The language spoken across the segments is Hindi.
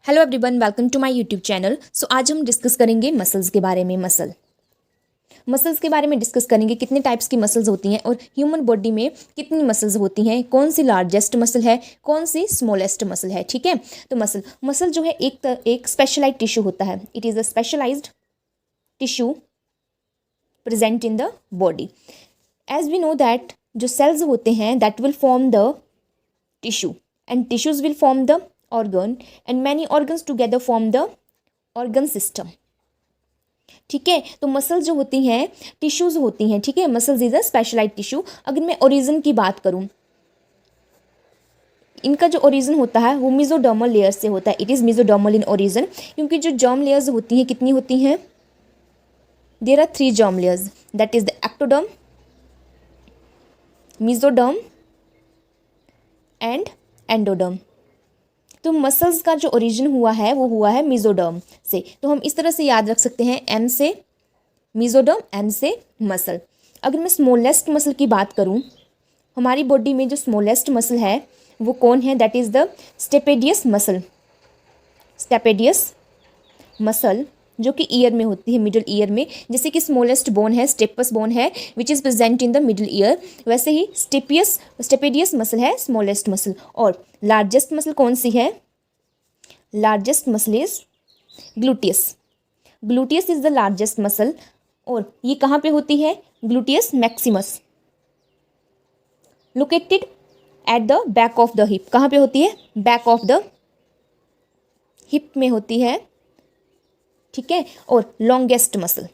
Hello everyone, welcome to my YouTube channel. So आज हम डिस्कस करेंगे मसल्स के बारे में। मसल्स के बारे में डिस्कस करेंगे कितने टाइप्स की मसल्स होती हैं और ह्यूमन बॉडी में कितनी मसल्स होती हैं, कौन सी लार्जेस्ट मसल है, कौन सी स्मॉलेस्ट मसल है। ठीक है, तो मसल जो है एक स्पेशलाइज्ड टिश्यू होता है। It is a specialised tissue present in the body. As we know that जो सेल्स होते हैं that will form the tissue and tissues will form the organ and many organs together form the organ system। ठीक है, तो मसल्स जो होती हैं टिश्यूज होती हैं। ठीक है, muscles is a specialised tissue. अगर मैं ओरिजिन की बात करूं, इनका जो ओरिजिन होता है वो मेसोडर्मल लेयर से होता है। It is mesodermal in origin, क्योंकि जो जर्म लेयर्स होती हैं कितनी होती हैं? There are 3 germ layers, that is the ectoderm, mesoderm and endoderm. तो मसल्स का जो ओरिजिन हुआ है वो हुआ है मेसोडर्म से। तो हम इस तरह से याद रख सकते हैं, एम से मेसोडर्म, एम से मसल। अगर मैं स्मॉलेस्ट मसल की बात करूं, हमारी बॉडी में जो स्मॉलेस्ट मसल है वो कौन है? That is the stapedius muscle. Stapedius muscle जो कि ईयर में होती है, मिडिल ईयर में। जैसे कि स्मॉलेस्ट बोन है स्टेपस बोन है which is present in the middle ear, वैसे ही स्टेपेडियस मसल है स्मॉलेस्ट मसल। और लार्जेस्ट मसल कौन सी है? Largest muscle is gluteus. Gluteus is the largest muscle. और ये कहाँ पे होती है? Gluteus Maximus, located at the back of the hip. कहाँ पे होती है? बैक ऑफ द हिप में होती है। ठीक है, और longest muscle,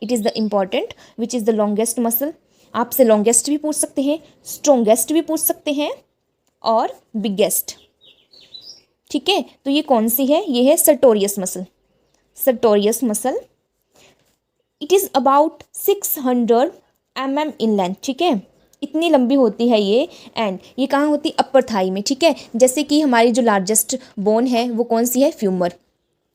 it is the important which is the longest muscle. आपसे लॉन्गेस्ट भी पूछ सकते हैं, स्ट्रोंगेस्ट भी पूछ सकते हैं और बिगेस्ट। ठीक है, तो ये कौन सी है? ये है Sartorius muscle. Sartorius muscle, it is about 600 mm in length. ठीक है, इतनी लंबी होती है ये। एंड ये कहाँ होती है? अपर थाई में। ठीक है, जैसे कि हमारी जो लार्जेस्ट बोन है वो कौन सी है? फ्यूमर,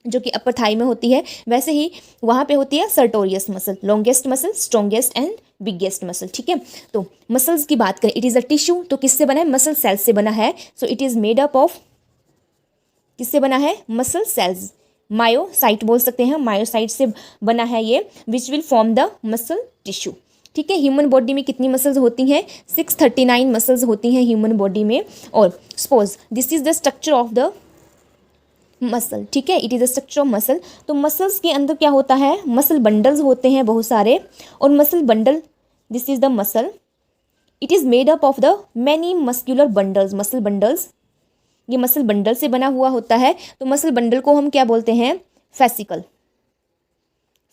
जो कि अपर थाई में होती है। वैसे ही वहाँ पे होती है Sartorius muscle, longest muscle, strongest and biggest muscle. ठीक है, तो मसल्स की बात करें, इट इज़ अ टिश्यू। तो किससे बना है? मसल सेल्स से बना है। So it is made up of, किससे बना है? Muscle cells. मायोसाइट बोल सकते हैं, मायोसाइट से बना है ये, which will form the muscle tissue. ठीक है, ह्यूमन बॉडी में कितनी मसल्स होती हैं? 639 मसल्स होती हैं ह्यूमन बॉडी में। और suppose this is the structure of the muscle. ठीक है, it is the structure of muscle. तो मसल्स के अंदर क्या होता है? मसल बंडल्स होते हैं बहुत सारे। और muscle bundle, this is the muscle, it is made up of the many muscular bundles. Muscle bundles, ये मसल बंडल से बना हुआ होता है। तो मसल बंडल को हम क्या बोलते हैं? फेसिकल।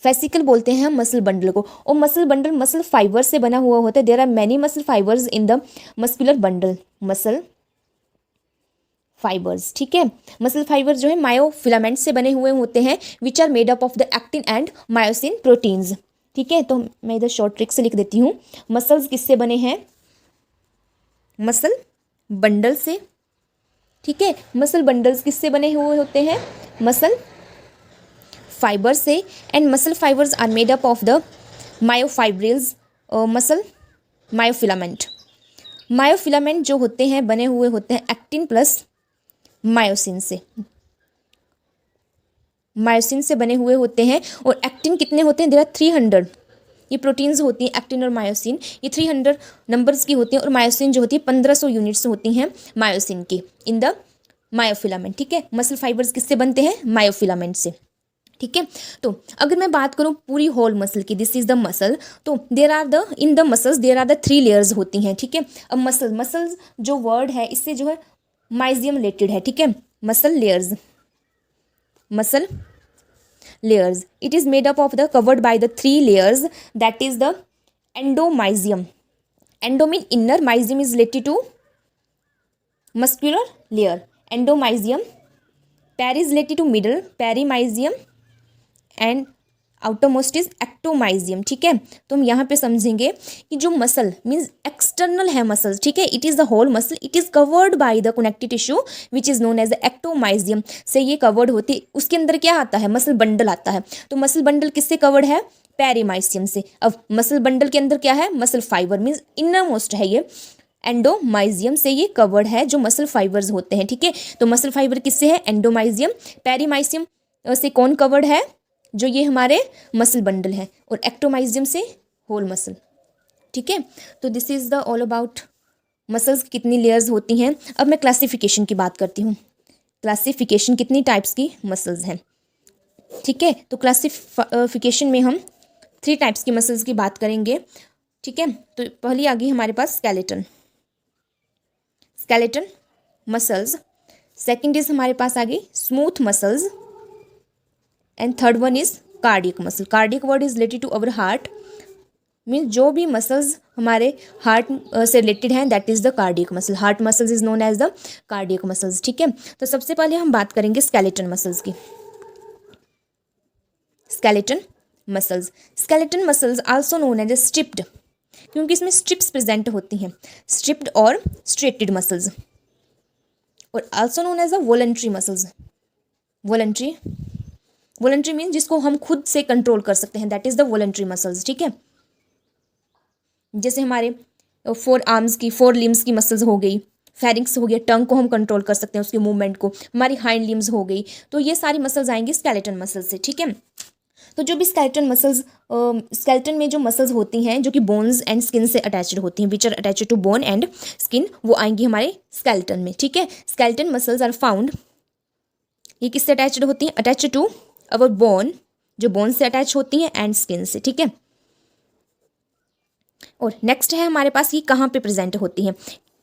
फेसिकल बोलते हैं हम मसल बंडल को। और मसल बंडल मसल फाइबर से बना हुआ होता है। There are many muscle fibres in the muscular bundle. Muscle fibres, ठीक है, मसल फाइबर जो है मायोफिलामेंट से बने हुए होते हैं which are made up of the actin and myosin proteins. ठीक है, तो मैं इधर शॉर्ट ट्रिक से लिख देती हूँ। मसल्स किससे बने हैं? मसल बंडल से। ठीक है, मसल बंडल्स किससे बने हुए होते हैं? मसल फाइबर से। And muscle fibres are made up of the myofibrils, muscle myofilament. Myofilament जो होते हैं बने हुए होते हैं एक्टिन प्लस मायोसिन से। मायोसिन से बने हुए होते हैं। और एक्टिन कितने होते हैं? There are 300। ये प्रोटीन्स होती हैं एक्टिन और मायोसिन, ये 300 नंबर्स की होती हैं। और मायोसिन जो होती है 1500 यूनिट्स होती हैं मायोसिन की इन द मायोफिलामेंट। ठीक है, मसल फाइबर्स किससे बनते हैं? मायोफिलामेंट से। ठीक है, तो अगर मैं बात करूँ पूरी होल मसल की, दिस इज द मसल, तो there are the in the muscles there are the 3 layers होती हैं। ठीक है, अब मसल्स जो वर्ड है इससे जो है माइजियम रिलेटेड है। ठीक है, muscle layers, muscle layers, it is made up of the covered by the 3 layers, that is the endomysium. Endo mean inner, mysium is related to muscular layer. Endomysium, peri is related to middle, perimysium and outermost is ectomysium. ठीक है, तो हम यहाँ पे समझेंगे कि जो मसल मीन्स एक्सटर्नल है मसल्स। ठीक है, it is the whole muscle, it is covered by the connective tissue which is known as the ectomysium से ये कवर्ड होती है। उसके अंदर क्या आता है? मसल बंडल आता है। तो मसल बंडल किससे कवर्ड है? पेरीमाइसियम से। अब मसल बंडल के अंदर क्या है? Muscle fibre means inner most है ये एंडोमाइजियम से ये कवर्ड है, जो मसल फाइबर्स होते हैं, ठीक है। तो मसल फाइबर किससे है? एंडोमाइजियम। पेरीमाइसियम से कौन कवर्ड है? जो ये हमारे मसल बंडल है। और एक्टोमाइजियम से होल मसल, ठीक है। तो this is the all about muscles, कितनी लेयर्स होती हैं। अब मैं क्लासिफिकेशन की बात करती हूँ। क्लासिफिकेशन, कितनी टाइप्स की मसल्स हैं, ठीक है। तो क्लासिफिकेशन में हम 3 टाइप्स की मसल्स की बात करेंगे, ठीक है। तो पहली आ गई हमारे पास स्केलेटन मसल्स। सेकंड इज हमारे पास आ गई smooth muscles and third one is cardiac muscle. Cardiac word is related to our heart, means जो भी मसल्स हमारे हार्ट से रिलेटेड हैं, that is the cardiac muscle. Heart muscles is known as the cardiac muscles, ठीक है। तो सबसे पहले हम बात करेंगे स्केलेटन मसल्स की। Skeleton muscles also known as striped, क्योंकि इसमें स्ट्रिप्स प्रेजेंट होती हैं, स्ट्रिप्ड और स्ट्रेटेड मसल्स। और also known as the voluntary muscles. Voluntary mean जिसको हम खुद से कंट्रोल कर सकते हैं, that is the voluntary muscles, ठीक है। जैसे हमारे 4 आर्म्स की, 4 लिम्स की मसल्स हो गई, फेरिंक्स हो गया, टंग को हम कंट्रोल कर सकते हैं उसकी मूवमेंट को, हमारी हाइंड लिम्स हो गई। तो ये सारी मसल्स आएंगी स्केलेटन मसल्स से, ठीक है। तो जो भी स्केलेटन में जो मसल्स होती हैं जो कि बोन्स एंड स्किन से अटैच्ड होती हैं, which are attached to bone and skin, वो आएंगी हमारे स्केलेटन में, ठीक है। स्केलेटन मसल्स आर फाउंड, ये किससे अटैच्ड होती हैं? अटैच्ड टू अवर बोन, जो बोन से अटैच होती हैं, एंड स्किन से, ठीक है। और नेक्स्ट है हमारे पास ये कहाँ पे प्रेजेंट होती हैं।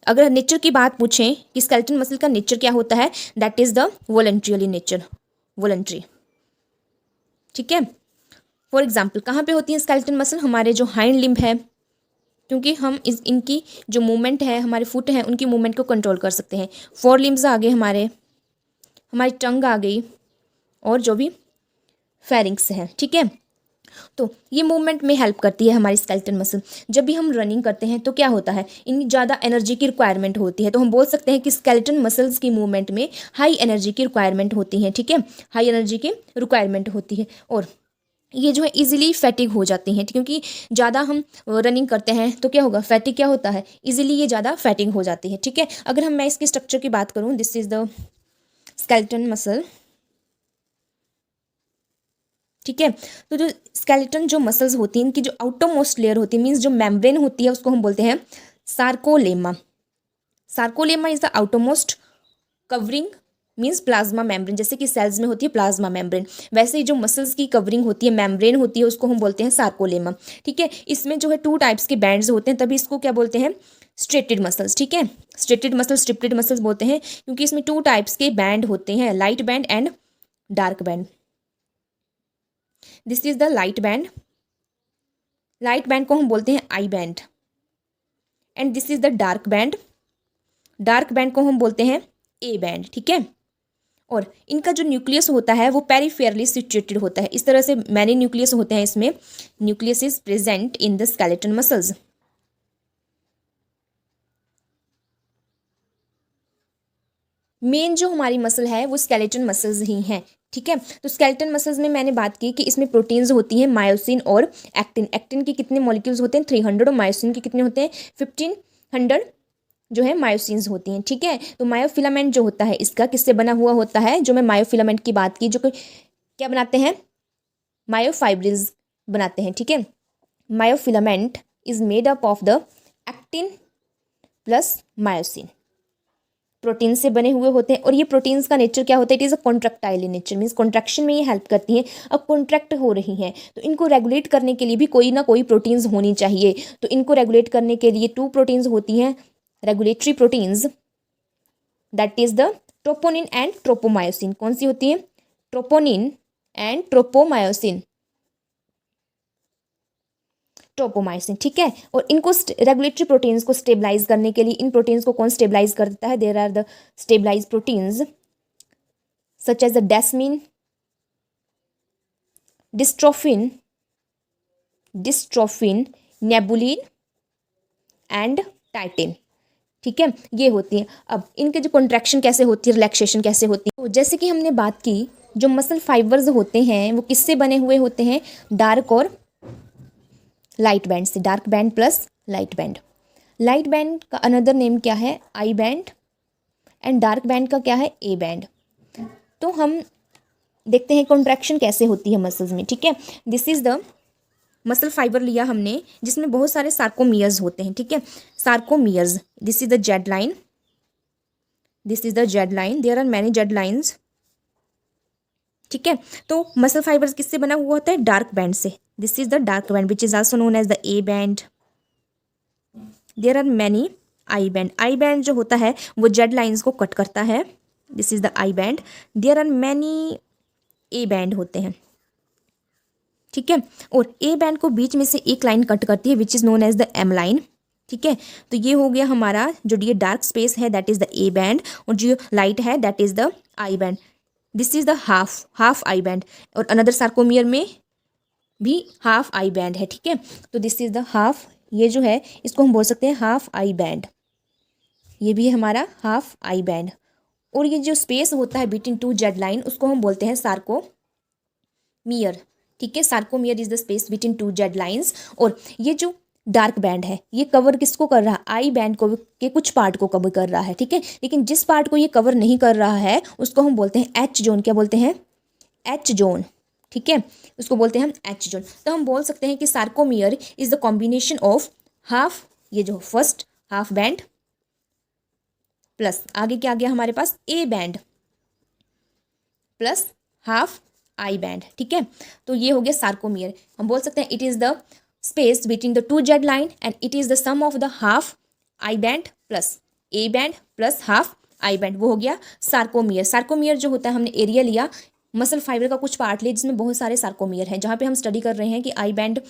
अगर नेचर की बात पूछें कि स्केलेटन मसल का नेचर क्या होता है, that is the voluntary nature, voluntary, ठीक है। फॉर एग्जाम्पल कहाँ पे होती है स्केलेटन मसल? हमारे जो हाइंड लिम्ब है, क्योंकि हम इनकी जो मूवमेंट है, हमारे फुट हैं, उनकी मूवमेंट को कंट्रोल कर सकते हैं। 4 लिम्स आ गए हमारी टंग आ गई, और जो भी फेरिंक्स है, ठीक है। तो ये मूवमेंट में हेल्प करती है हमारी स्केलेटन मसल। जब भी हम रनिंग करते हैं तो क्या होता है, इनकी ज़्यादा एनर्जी की रिक्वायरमेंट होती है, तो हम बोल सकते हैं कि स्केलेटन मसल्स की मूवमेंट में हाई एनर्जी की रिक्वायरमेंट होती है, ठीक है। हाई एनर्जी की रिक्वायरमेंट होती है, और ये जो है इजीली फैटिग हो जाती हैं, क्योंकि ज़्यादा हम रनिंग करते हैं तो क्या होगा, फैटिग क्या होता है, इजीली ये ज़्यादा फैटिग हो जाती है, ठीक है। अगर मैं इसकी स्ट्रक्चर की बात करूँ, this is the skeleton muscle, ठीक है। तो जो स्केलेटन जो मसल्स होती हैं, इनकी जो आउटरमोस्ट लेयर होती है, मीन्स जो मेम्ब्रेन होती है, उसको हम बोलते हैं sarcolemma. Sarcolemma is the outermost covering, means plasma membrane. जैसे कि सेल्स में होती है प्लाज्मा मेम्ब्रेन, वैसे ही जो मसल्स की कवरिंग होती है, मेम्ब्रेन होती है, उसको हम बोलते हैं सार्कोलेमा, ठीक है। इसमें जो है 2 टाइप्स के बैंड्स होते हैं, तभी इसको क्या बोलते हैं, स्ट्रेटेड मसल्स, ठीक है। स्ट्रेटेड मसल, स्ट्रिप्टेड मसल्स बोलते हैं, क्योंकि इसमें 2 टाइप्स के बैंड होते हैं, light band and dark band. This is the light band को हम बोलते हैं I band, and this is the dark band को हम बोलते हैं ए बैंड, ठीक है। और इनका जो न्यूक्लियस होता है वो पेरिफेरली सिचुएटेड होता है। इस तरह से मैनी न्यूक्लियस होते हैं इसमें, nucleus is present in the skeleton muscles. Main जो हमारी मसल है वो स्केलेटन मसल्स ही हैं, ठीक है। तो स्केलेटन मसल्स में मैंने बात की कि इसमें प्रोटीन्स होती हैं, मायोसिन और एक्टिन। एक्टिन के कितने मॉलिक्यूल्स होते हैं, 300, और मायोसिन के कितने होते हैं, 1500 जो है मायोसिन्स होती हैं, ठीक है। तो मायोफिलामेंट जो होता है इसका किससे बना हुआ होता है, जो मैं मायोफिलामेंट की बात की, जो कि क्या बनाते हैं, मायोफाइब्रिल्स बनाते हैं, ठीक है। Myofilament is made up of the actin plus myosin, protein से बने हुए होते हैं। और ये प्रोटीन्स का नेचर क्या होता है, it is a contractile nature, means contraction में ये हेल्प करती हैं। अब कॉन्ट्रैक्ट हो रही हैं तो इनको रेगुलेट करने के लिए भी कोई ना कोई प्रोटीन्स होनी चाहिए। तो इनको रेगुलेट करने के लिए 2 प्रोटीन्स होती हैं, regulatory proteins, that is the troponin and tropomyosin. कौन सी होती है, ट्रोपोनिन एंड ट्रोपोमायोसिन, ट्रोपोमायोसिन, ठीक है। और इनको रेगुलेटरी प्रोटीन्स को स्टेबलाइज करने के लिए, इन प्रोटीन्स को कौन स्टेबलाइज करता है, there are the stabilize proteins such as the desmin, dystrophin, nebulin and titin, ठीक है। ये होती है। अब इनके जो कॉन्ट्रैक्शन कैसे होती है, रिलैक्सेशन कैसे होती है, तो जैसे कि हमने बात की, जो मसल फाइबर्स होते हैं वो किससे बने हुए होते हैं, डार्क और लाइट बैंड से, dark band plus light band. Light band का अनदर नेम क्या है? I band. And dark band का क्या है? A band. तो हम देखते हैं कॉन्ट्रैक्शन कैसे होती है मसल्स में, ठीक है। This is the muscle fibre लिया हमने जिसमें बहुत सारे सार्कोमियर्स होते हैं, ठीक है। Sarcomeres, this is the Z line, this is the Z line, there are many Z lines, ठीक है। तो मसल फाइबर्स किससे बना हुआ होता है? डार्क बैंड से। This is the dark band which is also known as the A band. There are many I band, I band जो होता है वो जेड लाइन्स को कट करता है। This is the I band. There are many A band होते हैं, ठीक है। और ए बैंड को बीच में से एक लाइन कट करती है which is known as the M line, ठीक है। तो ये हो गया हमारा जो ये डार्क स्पेस है that is the A band, और जो लाइट है that is the I band. This is the half I band, और अनदर सार्कोमियर में भी हाफ आई बैंड है, ठीक है। तो दिस इज द हाफ, ये जो है इसको हम बोल सकते हैं हाफ आई बैंड, ये भी है हमारा हाफ आई बैंड। और ये जो स्पेस होता है बिटवीन टू जेड लाइन उसको हम बोलते हैं सार्कोमियर, ठीक है। Sarcomere is the space between two Z lines. और ये जो डार्क बैंड है ये कवर किसको कर रहा है? आई बैंड को के कुछ पार्ट को कवर कर रहा है, ठीक है। लेकिन जिस पार्ट को ये कवर नहीं कर रहा है उसको हम बोलते हैं एच जोन। क्या बोलते हैं? एच जोन, ठीक है। उसको बोलते हैं हम एच जोन। तो हम बोल सकते हैं कि sarcomere is the combination of half, ये जो फर्स्ट हाफ बैंड प्लस आगे क्या आ गया हमारे पास? A band plus half I band, ठीक है। तो ये हो गया सार्कोमियर। हम बोल सकते हैं it is the space between the two Z line and it is the sum of the half I band plus A band plus half I band, वो हो गया सार्कोमियर। सार्कोमियर जो होता है हमने एरिया लिया मसल फाइबर का कुछ पार्ट लिया जिसमें बहुत सारे सार्कोमियर हैं, जहाँ पे हम स्टडी कर रहे हैं कि आई बैंड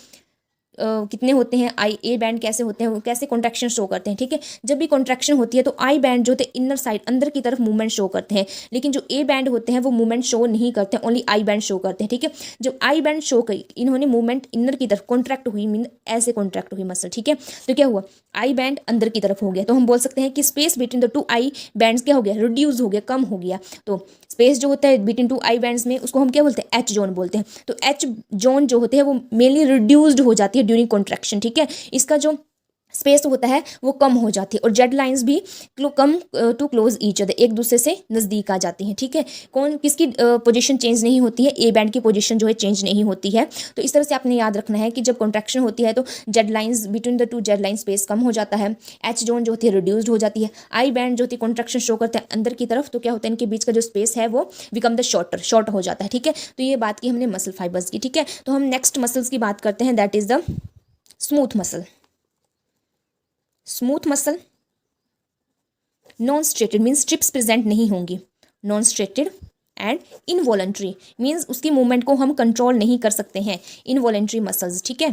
कितने होते हैं, आई ए बैंड कैसे होते हैं, कैसे कॉन्ट्रैक्शन शो करते हैं, ठीक है। जब भी कॉन्ट्रैक्शन होती है तो आई बैंड जो होते हैं इनर साइड अंदर की तरफ मूवमेंट शो करते हैं, लेकिन जो ए बैंड होते हैं वो मूवमेंट शो नहीं करते हैं, ओनली आई बैंड शो करते हैं, ठीक है। जब आई बैंड शो करी इन्होंने मूवमेंट इनर की तरफ कॉन्ट्रैक्ट हुई, मीन ऐसे कॉन्ट्रैक्ट हुई मसल, ठीक है। तो क्या हुआ? आई बैंड अंदर की तरफ हो गया, तो हम बोल सकते हैं कि space between the to I bands क्या हो गया? रिड्यूस हो गया, कम हो गया। तो स्पेस जो होता है बिटवीन टू आई बैंड्स में उसको हम क्या बोलते हैं? एच जोन बोलते हैं। तो एच जोन जो होते हैं वो मेनली रिड्यूस्ड हो जाती है ड्यूरिंग कॉन्ट्रैक्शन, ठीक है। इसका जो स्पेस होता है वो कम हो जाती है, और जेड लाइंस भी come to close each other, एक दूसरे से नज़दीक आ जाती हैं, ठीक है। कौन किसकी पोजीशन चेंज नहीं होती है? ए बैंड की पोजीशन जो है चेंज नहीं होती है। तो इस तरह से आपने याद रखना है कि जब कॉन्ट्रैक्शन होती है तो Z lines between the two Z line space कम हो जाता है, एच जोन जो होती है रिड्यूस्ड हो जाती है, आई बैंड जो होती है कॉन्ट्रैक्शन शो करते हैं अंदर की तरफ, तो क्या होता है इनके बीच का जो स्पेस है वो बिकम द शॉर्ट हो जाता है, ठीक है। तो ये बात की हमने मसल फाइबर्स की, ठीक है। तो हम नेक्स्ट मसल्स की बात करते हैं that is the smooth muscle. Smooth muscle non striated means strips present नहीं होंगी, non striated and involuntary means उसकी मूवमेंट को हम कंट्रोल नहीं कर सकते हैं, इनवॉलेंट्री मसल्स, ठीक है।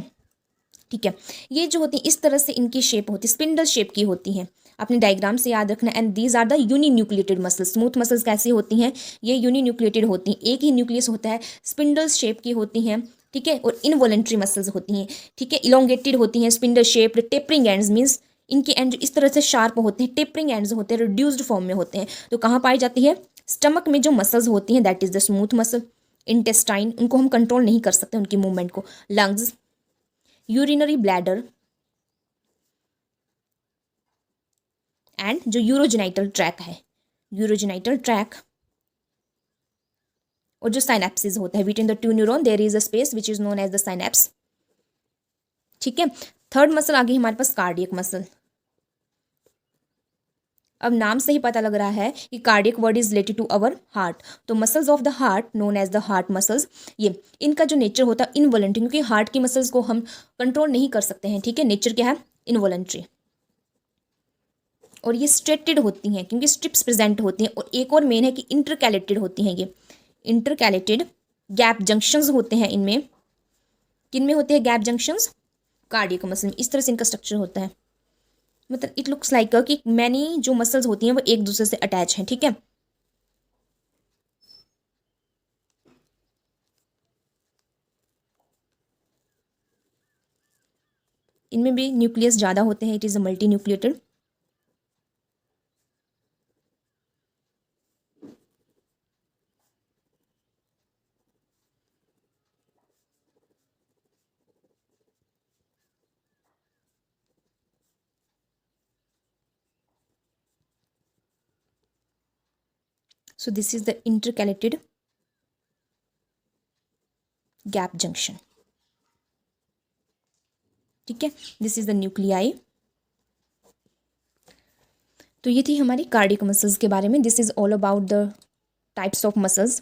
ठीक है, ये जो होती है इस तरह से इनकी शेप होती है, स्पिंडल शेप की होती हैं, आपने डायग्राम से याद रखना। And these are the uninucleated muscles. Smooth muscles कैसी होती हैं? ये यूनिन्यूक्लिएटेड होती हैं, एक ही न्यूक्लियस होता है, स्पिंडल शेप की होती हैं, ठीक है। और इनवॉलेंट्री मसल्स होती हैं, ठीक है, इलोंगेटेड होती हैं, spindle shaped, tapering ends means इनके एंड इस तरह से शार्प होते हैं, टेपरिंग एंड्स होते हैं, रिड्यूस्ड फॉर्म में होते हैं। तो कहाँ पाई जाती है? स्टमक में जो मसल्स होती हैं that is the smooth muscle. Intestine उनको हम कंट्रोल नहीं कर सकते उनकी मूवमेंट को। लंग्स, यूरिनरी ब्लैडर एंड जो यूरोजेनाइटल ट्रैक है, यूरोजेनाइटल ट्रैक, और जो साइनेप्सिस होता है between the two neuron there is a space which is known as the synapse, ठीक है। थर्ड मसल आ गई हमारे पास कार्डियक मसल। अब नाम से ही पता लग रहा है कि cardiac word is related to our heart. तो muscles of the heart known as the heart muscles, ये इनका जो नेचर होता है इनवॉलेंट्री, क्योंकि हार्ट की मसल्स को हम कंट्रोल नहीं कर सकते हैं, ठीक है। नेचर क्या है? इनवॉलेंट्री। और ये स्ट्रेटेड होती हैं क्योंकि स्ट्रिप्स प्रेजेंट होती हैं। और एक और मेन है कि इंटरकैलेटेड होती हैं, ये इंटरकैलेटेड गैप जंक्शंस होते हैं इनमें। किन में होते हैं गैप जंक्शंस? कार्डियक मसल में। इस तरह से इनका स्ट्रक्चर होता है, मतलब इट लुक्स लाइक कि मैनी जो मसल्स होती हैं वो एक दूसरे से अटैच हैं, ठीक है। इनमें भी न्यूक्लियस ज़्यादा होते हैं, it is a multi nucleated. So this is the intercalated gap junction. ठीक है, दिस इज द न्यूक्लियाई. तो ये थी हमारी कार्डियक मसल्स के बारे में. This is all about the types of muscles.